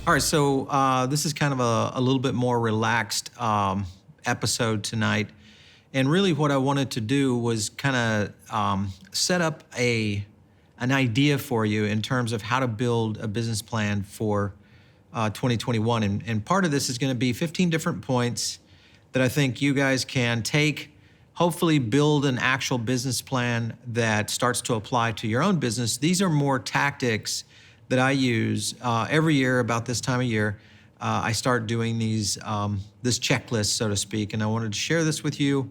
All right, so this is kind of a little bit more relaxed episode tonight. And really what I wanted to do was kind of set up an idea for you in terms of how to build a business plan for 2021. And part of this is going to be 15 different points that I think you guys can take, hopefully build an actual business plan that starts to apply to your own business. These are more tactics that I use every year about this time of year. I start doing these this checklist, so to speak, and I wanted to share this with you,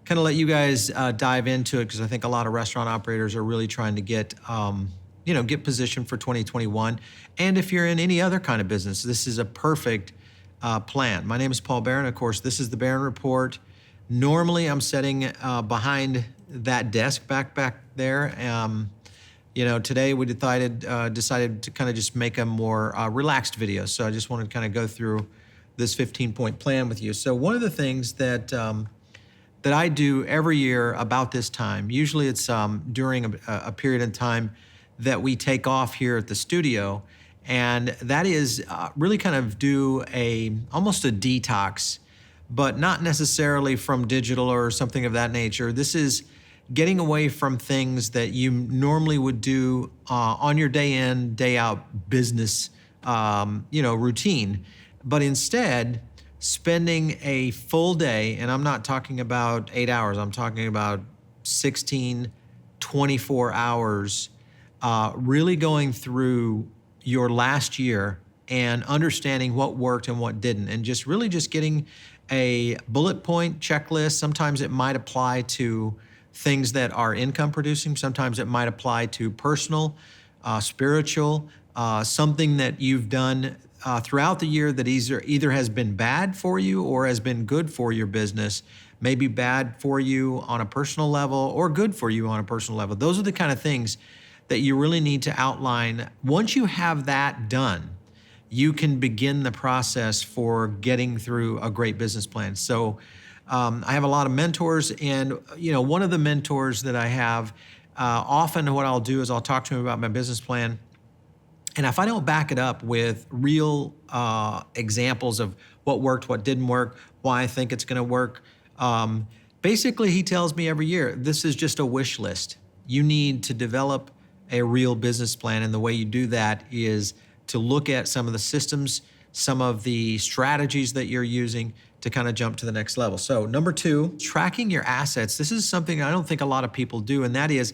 kind of let you guys dive into it, because I think a lot of restaurant operators are really trying to get get positioned for 2021. And if you're in any other kind of business, this is a perfect plan. My name is Paul Barron. Of course, this is the Barron Report. Normally, I'm sitting behind that desk back there. Today we decided to kind of just make a more relaxed video. So I just wanted to kind of go through this 15-point plan with you. So one of the things that I do every year about this time, usually it's during a period in time that we take off here at the studio, and that is really kind of do almost a detox, but not necessarily from digital or something of that nature. This is getting away from things that you normally would do on your day in, day out business, routine, but instead spending a full day, and I'm not talking about 8 hours, I'm talking about 16, 24 hours, really going through your last year and understanding what worked and what didn't, and just getting a bullet point checklist. Sometimes it might apply to things that are income producing. Sometimes it might apply to personal, spiritual, something that you've done throughout the year that either has been bad for you or has been good for your business, maybe bad for you on a personal level or good for you on a personal level. Those are the kind of things that you really need to outline. Once you have that done, you can begin the process for getting through a great business plan. So I have a lot of mentors, and one of the mentors that I have, often what I'll do is I'll talk to him about my business plan, and if I don't back it up with real examples of what worked, what didn't work, why I think it's going to work, basically he tells me every year, this is just a wish list. You need to develop a real business plan, and the way you do that is to look at some of the systems, some of the strategies that you're using to kind of jump to the next level. So number 2, tracking your assets. This is something I don't think a lot of people do, and that is,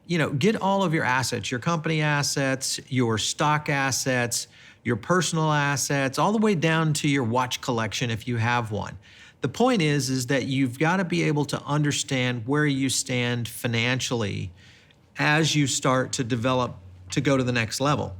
get all of your assets, your company assets, your stock assets, your personal assets, all the way down to your watch collection if you have one. The point is that you've got to be able to understand where you stand financially as you start to develop to go to the next level.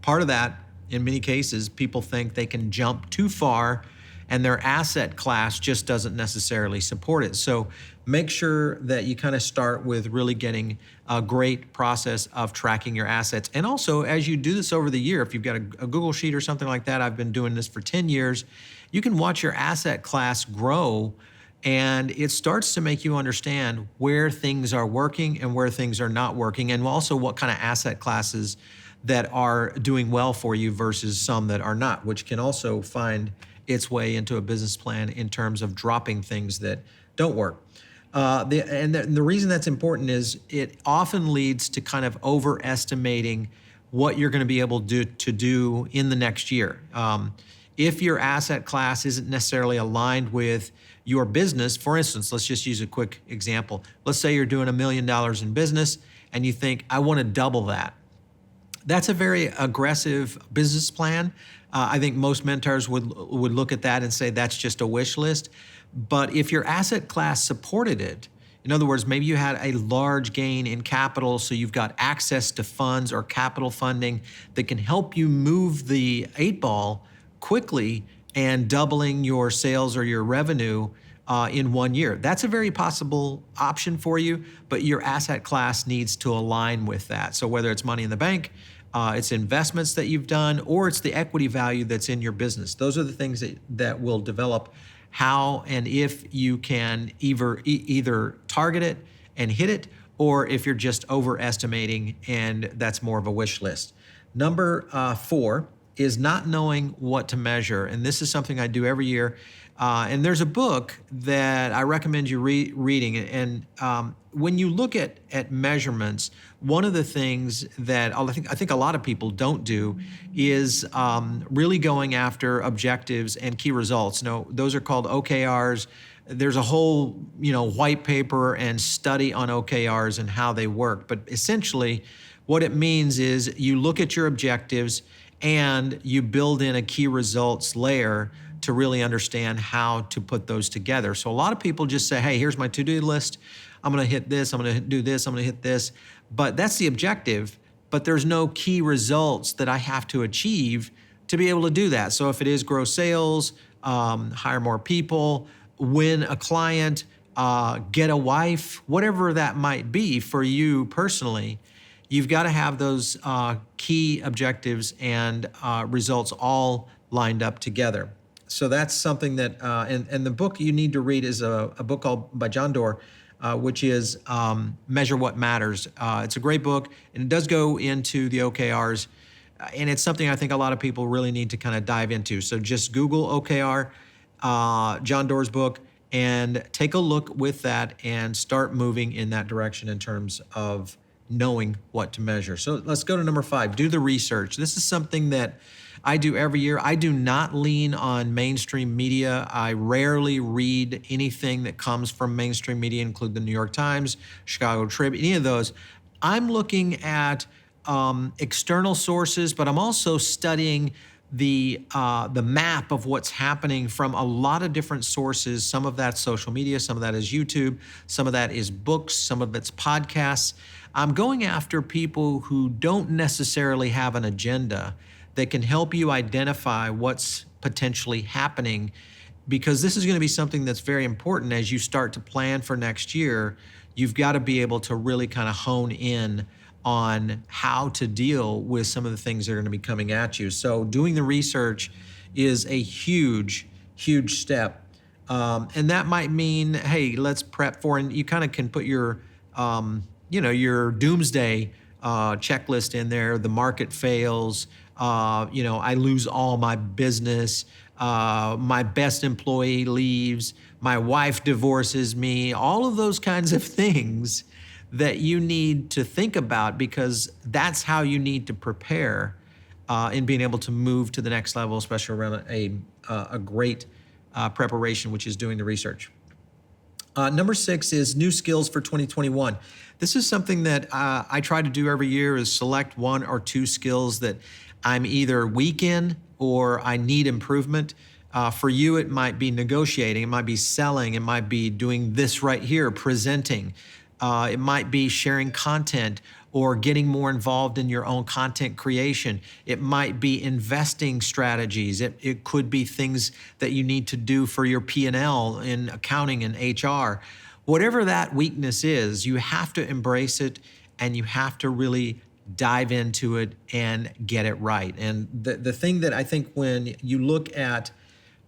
Part of that, in many cases, people think they can jump too far and their asset class just doesn't necessarily support it. So make sure that you kind of start with really getting a great process of tracking your assets. And also, as you do this over the year, if you've got a Google Sheet or something like that, I've been doing this for 10 years, you can watch your asset class grow, and it starts to make you understand where things are working and where things are not working, and also what kind of asset classes that are doing well for you versus some that are not, which can also find its way into a business plan in terms of dropping things that don't work. The reason that's important is it often leads to kind of overestimating what you're going to be able to do in the next year. If your asset class isn't necessarily aligned with your business, for instance, let's just use a quick example. Let's say you're doing $1 million in business and you think, I want to double that. That's a very aggressive business plan. I think most mentors would look at that and say that's just a wish list. But if your asset class supported it, in other words, maybe you had a large gain in capital, so you've got access to funds or capital funding that can help you move the 8 ball quickly and doubling your sales or your revenue in 1 year. That's a very possible option for you, but your asset class needs to align with that. So whether it's money in the bank, it's investments that you've done, or it's the equity value that's in your business. Those are the things that will develop how and if you can either target it and hit it, or if you're just overestimating and that's more of a wish list. Number 4 is not knowing what to measure. And this is something I do every year. And there's a book that I recommend you reading. And when you look at measurements, one of the things that I think a lot of people don't do is really going after objectives and key results. Those are called OKRs. There's a whole, white paper and study on OKRs and how they work. But essentially, what it means is you look at your objectives and you build in a key results layer to really understand how to put those together. So a lot of people just say, hey, here's my to-do list. I'm going to hit this. I'm going to do this. I'm going to hit this. But that's the objective. But there's no key results that I have to achieve to be able to do that. So if it is grow sales, hire more people, win a client, get a wife, whatever that might be for you personally, you've got to have those key objectives and results all lined up together. So that's something that, and the book you need to read is a book called by John Doerr, which is Measure What Matters. It's a great book, and it does go into the OKRs, and it's something I think a lot of people really need to kind of dive into. So just Google OKR, John Doerr's book, and take a look with that and start moving in that direction in terms of knowing what to measure. So let's go to number 5, do the research. This is something that I do every year. I do not lean on mainstream media. I rarely read anything that comes from mainstream media, include the New York Times, Chicago Tribune, any of those. I'm looking at external sources, but I'm also studying the map of what's happening from a lot of different sources. Some of that's social media, some of that is YouTube, some of that is books, some of it's podcasts. I'm going after people who don't necessarily have an agenda that can help you identify what's potentially happening, because this is going to be something that's very important as you start to plan for next year. You've got to be able to really kind of hone in on how to deal with some of the things that are going to be coming at you. So doing the research is a huge, huge step. And that might mean, hey, let's prep for, and you kind of can put your, your doomsday checklist in there. The market fails. I lose all my business. My best employee leaves. My wife divorces me. All of those kinds of things that you need to think about, because that's how you need to prepare in being able to move to the next level, especially around a great preparation, which is doing the research. Number 6 is new skills for 2021. This is something that I try to do every year, is select 1 or 2 skills that I'm either weak in or I need improvement. For you, it might be negotiating, it might be selling, it might be doing this right here, presenting. It might be sharing content or getting more involved in your own content creation. It might be investing strategies. It could be things that you need to do for your P&L in accounting and HR. Whatever that weakness is, you have to embrace it and you have to really dive into it and get it right. And the thing that I think when you look at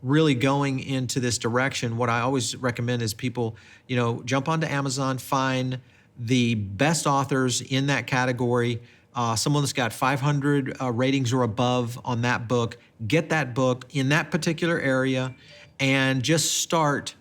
really going into this direction, what I always recommend is people, jump onto Amazon, find the best authors in that category, someone that's got 500 ratings or above on that book, get that book in that particular area, and just start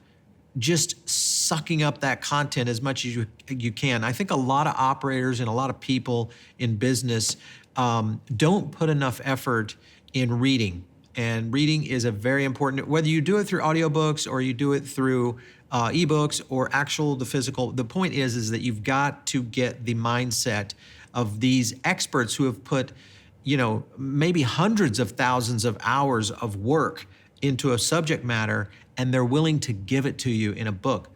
sucking up that content as much as you can. I think a lot of operators and a lot of people in business don't put enough effort in reading. And reading is a very important, whether you do it through audiobooks or you do it through ebooks or the physical, the point is that you've got to get the mindset of these experts who have put, maybe hundreds of thousands of hours of work into a subject matter, and they're willing to give it to you in a book.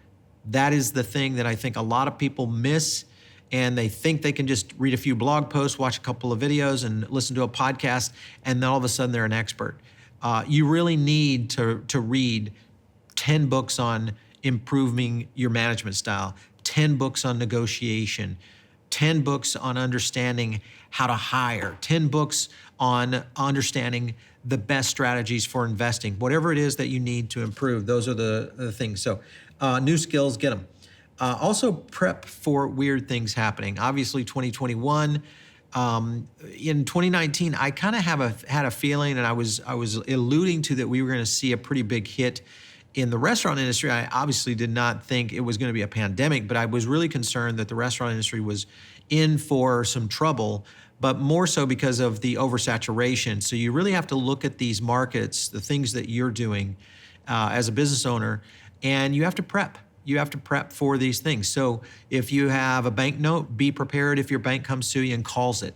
That is the thing that I think a lot of people miss, and they think they can just read a few blog posts, watch a couple of videos, and listen to a podcast, and then all of a sudden they're an expert. You really need to read 10 books on improving your management style, 10 books on negotiation, 10 books on understanding how to hire, 10 books on understanding the best strategies for investing. Whatever it is that you need to improve, those are the things. So new skills, get them. Also prep for weird things happening. Obviously 2021, In 2019, I kind of had a feeling, and I was alluding to that we were going to see a pretty big hit in the restaurant industry. I obviously did not think it was going to be a pandemic, but I was really concerned that the restaurant industry was in for some trouble, but more so because of the oversaturation. So you really have to look at these markets, the things that you're doing as a business owner, and you have to prep. You have to prep for these things. So if you have a bank note, be prepared if your bank comes to you and calls it.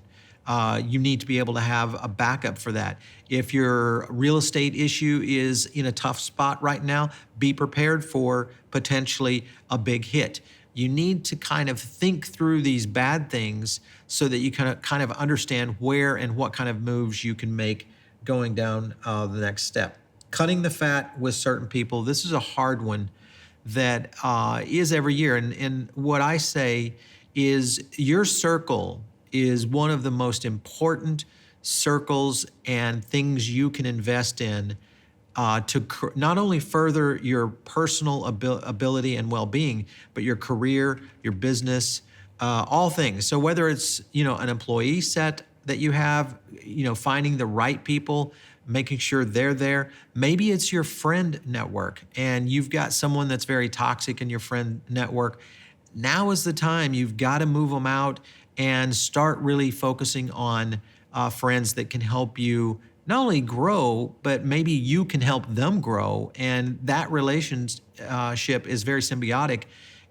You need to be able to have a backup for that. If your real estate issue is in a tough spot right now, be prepared for potentially a big hit. You need to kind of think through these bad things so that you kind of understand where and what kind of moves you can make going down the next step. Cutting the fat with certain people. This is a hard one that is every year. And what I say is your circle is one of the most important circles and things you can invest in to not only further your personal ability and well-being, but your career, your business, all things. So whether it's, an employee set that you have, finding the right people, making sure they're there. Maybe it's your friend network and you've got someone that's very toxic in your friend network. Now is the time. You've got to move them out and start really focusing on friends that can help you not only grow, but maybe you can help them grow. And that relationship is very symbiotic.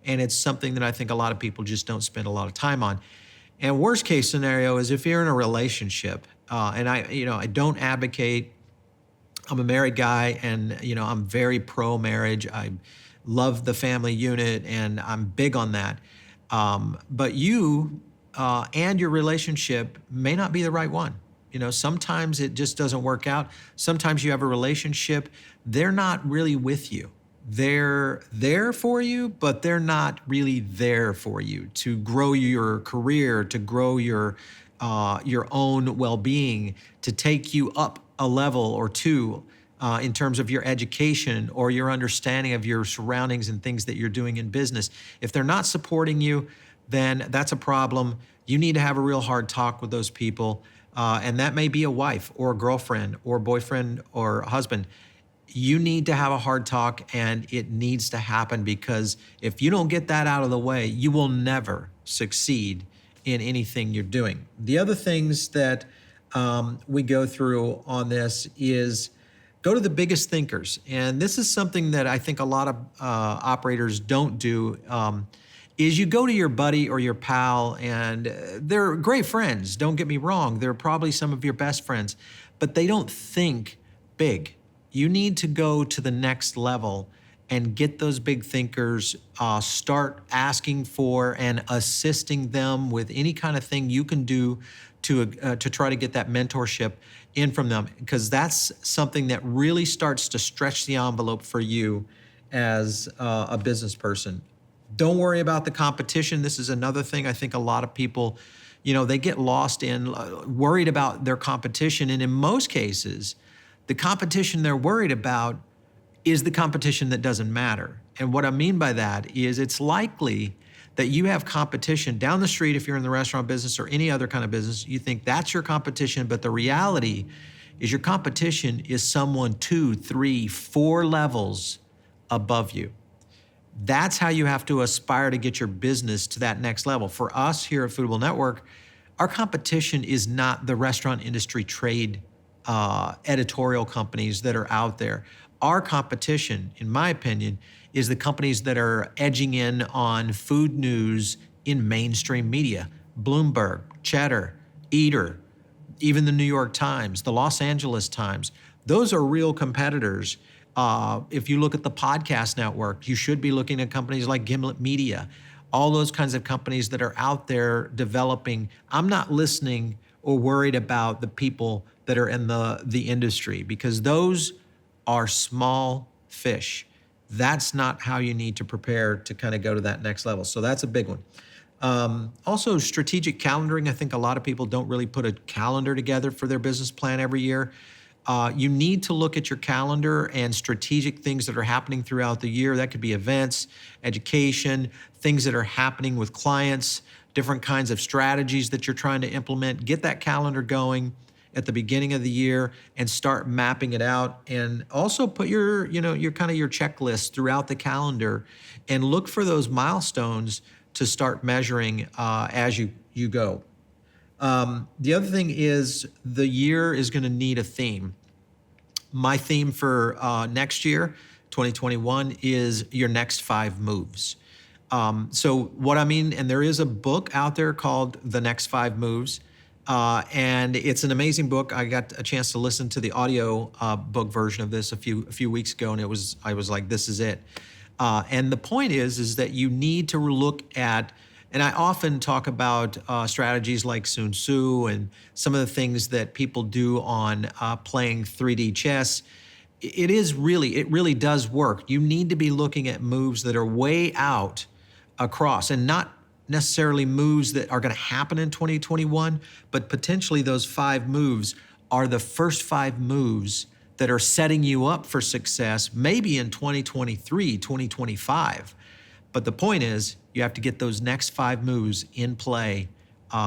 And it's something that I think a lot of people just don't spend a lot of time on. And worst case scenario is if you're in a relationship, and I don't advocate. I'm a married guy, and I'm very pro marriage. I love the family unit, and I'm big on that. But you and your relationship may not be the right one. Sometimes it just doesn't work out. Sometimes you have a relationship, they're not really with you. They're there for you, but they're not really there for you to grow your career, to grow your own well-being, to take you up a level or two in terms of your education or your understanding of your surroundings and things that you're doing in business. If they're not supporting you, then that's a problem. You need to have a real hard talk with those people. And that may be a wife or a girlfriend or boyfriend or husband. You need to have a hard talk, and it needs to happen, because if you don't get that out of the way, you will never succeed in anything you're doing. The other things that we go through on this is go to the biggest thinkers. And this is something that I think a lot of operators don't do, is you go to your buddy or your pal, and they're great friends, don't get me wrong. They're probably some of your best friends, but they don't think big. You need to go to the next level and get those big thinkers, start asking for and assisting them with any kind of thing you can do to try to get that mentorship in from them, because that's something that really starts to stretch the envelope for you as a business person. Don't worry about the competition. This is another thing I think a lot of people, they get lost in, worried about their competition. And in most cases, the competition they're worried about is the competition that doesn't matter. And what I mean by that is it's likely that you have competition down the street. If you're in the restaurant business or any other kind of business, you think that's your competition, but the reality is your competition is someone 2, 3, 4 levels above you. That's how you have to aspire to get your business to that next level. For us here at Foodable Network, our competition is not the restaurant industry trade editorial companies that are out there. Our competition, in my opinion, is the companies that are edging in on food news in mainstream media. Bloomberg, Cheddar, Eater, even the New York Times, the Los Angeles Times. Those are real competitors. If you look at the podcast network, you should be looking at companies like Gimlet Media, all those kinds of companies that are out there developing. I'm not listening or worried about the people that are in the industry, because those are small fish. That's not how you need to prepare to kind of go to that next level. So that's a big one. Also, strategic calendaring. I think a lot of people don't really put a calendar together for their business plan every year. You need to look at your calendar and strategic things that are happening throughout the year. That could be events, education, things that are happening with clients, different kinds of strategies that you're trying to implement. Get that calendar going at the beginning of the year and start mapping it out. And also put your checklist throughout the calendar and look for those milestones to start measuring as you go. The other thing is the year is going to need a theme. My theme for next year, 2021, is your next 5 moves. So what I mean, and there is a book out there called The Next 5 Moves, and it's an amazing book. I got a chance to listen to the audio book version of this a few weeks ago, and I was like, this is it. And the point is that you need to look at, and I often talk about strategies like Sun Tzu and some of the things that people do on playing 3D chess. It really does work. You need to be looking at moves that are way out across, and not necessarily moves that are going to happen in 2021, but potentially those 5 moves are the first 5 moves that are setting you up for success, maybe in 2023, 2025. But the point is, you have to get those next 5 moves in play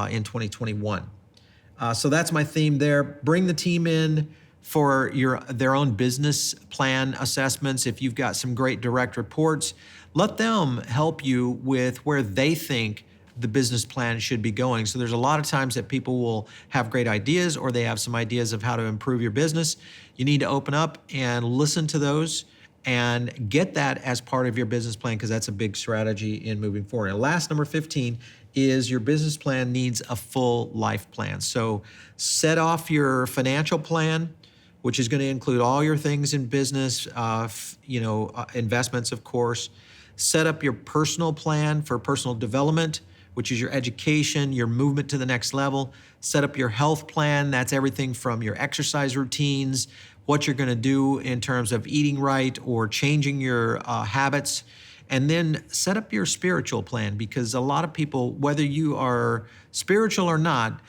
in 2021. So that's my theme there. Bring the team in for their own business plan assessments. If you've got some great direct reports, let them help you with where they think the business plan should be going. So there's a lot of times that people will have great ideas, or they have some ideas of how to improve your business. You need to open up and listen to those and get that as part of your business plan, because that's a big strategy in moving forward. And last, number 15, is your business plan needs a full life plan. So set off your financial plan, which is going to include all your things in business, investments, of course. Set up your personal plan for personal development, which is your education, your movement to the next level. Set up your health plan. That's everything from your exercise routines, what you're going to do in terms of eating right or changing your habits. And then set up your spiritual plan, because a lot of people, whether you are spiritual or not,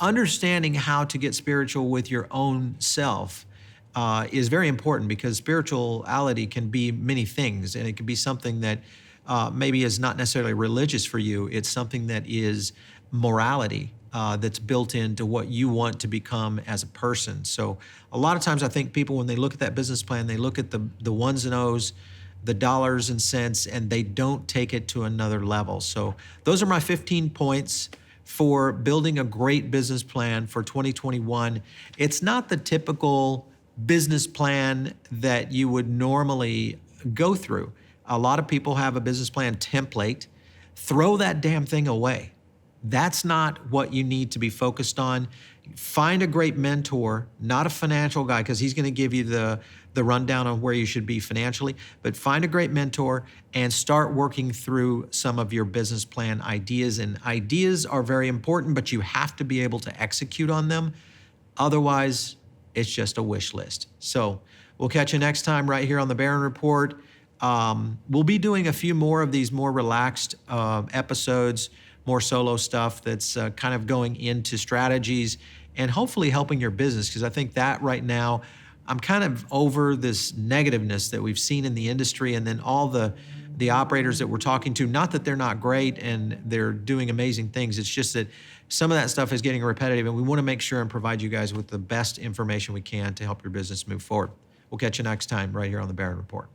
understanding how to get spiritual with your own self is very important, because spirituality can be many things, and it can be something that maybe is not necessarily religious for you. It's something that is morality that's built into what you want to become as a person. So a lot of times I think people, when they look at that business plan, they look at the ones and O's, the dollars and cents, and they don't take it to another level. So those are my 15 points for building a great business plan for 2021. It's not the typical business plan that you would normally go through. A lot of people have a business plan template. Throw that damn thing away. That's not what you need to be focused on. Find a great mentor, not a financial guy, because he's going to give you the rundown on where you should be financially, but find a great mentor and start working through some of your business plan ideas. And ideas are very important, but you have to be able to execute on them. Otherwise, it's just a wish list. So we'll catch you next time right here on the Barron Report. We'll be doing a few more of these more relaxed episodes, more solo stuff that's kind of going into strategies and hopefully helping your business, because I think that right now, I'm kind of over this negativeness that we've seen in the industry, and then all the operators that we're talking to, not that they're not great and they're doing amazing things. It's just that some of that stuff is getting repetitive, and we want to make sure and provide you guys with the best information we can to help your business move forward. We'll catch you next time right here on the Barron Report.